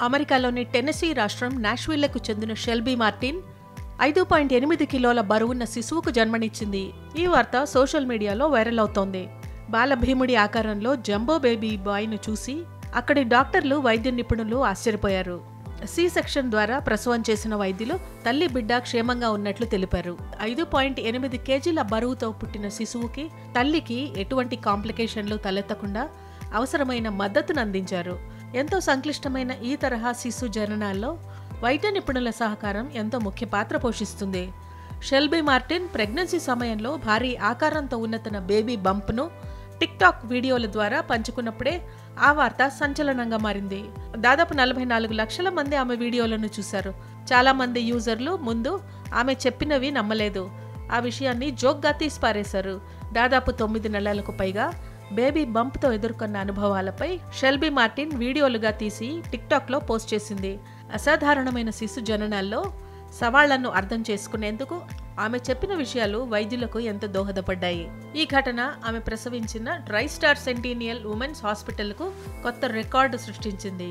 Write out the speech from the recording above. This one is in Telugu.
అమెరికాలోని టెన్నెసీ రాష్ట్రం నాష్విల్లకు చెందిన షెల్బీ మార్టిన్ 5.8 కిలోల బరువున్న శిశువుకు జన్మనిచ్చింది. ఈ వార్త సోషల్ మీడియాలో వైరల్ అవుతోంది. బాలభీముడి ఆకారంలో జంబో బేబీ బాయ్ను చూసి అక్కడి డాక్టర్లు, వైద్య నిపుణులు ఆశ్చర్యపోయారు. సి సెక్షన్ ద్వారా ప్రసవం చేసిన వైద్యులు తల్లి బిడ్డ క్షేమంగా ఉన్నట్లు తెలిపారు. 5.8 కేజీల బరువుతో పుట్టిన శిశువుకి, తల్లికి ఎటువంటి కాంప్లికేషన్లు తలెత్తకుండా అవసరమైన మద్దతును అందించారు. ఎంతో సంక్లిష్టమైన ఈ తరహా శిశు జననాల్లో వైద్య నిపుణుల సహకారం ఎంతో ముఖ్య పాత్ర పోషిస్తుంది. షెల్బీ మార్టిన్ ప్రెగ్నెన్సీ సమయంలో భారీ ఆకారంతో ఉన్న తన బేబీ బంప్ను టిక్టాక్ వీడియోల ద్వారా పంచుకున్నప్పుడే ఆ వార్త సంచలనంగా మారింది. దాదాపు 44 లక్షల మంది ఆమె వీడియోలను చూశారు. చాలా మంది యూజర్లు ముందు ఆమె చెప్పినవి నమ్మలేదు. ఆ విషయాన్ని జోక్గా తీసిపారేశారు. దాదాపు 9 నెలలకు పైగా బేబీ బంప్తో ఎదుర్కొన్న అనుభవాలపై షెల్బీ మార్టిన్ వీడియోలుగా తీసి టిక్టాక్లో పోస్ట్ చేసింది. అసాధారణమైన శిశు జననాల్లో సవాళ్లను అర్థం చేసుకునేందుకు ఆమె చెప్పిన విషయాలు వైద్యులకు ఎంతో దోహదపడ్డాయి. ఈ ఘటన ఆమె ప్రసవించిన ట్రైస్టార్ సెంటీనియల్ ఉమెన్స్ హాస్పిటల్కు కొత్త రికార్డు సృష్టించింది.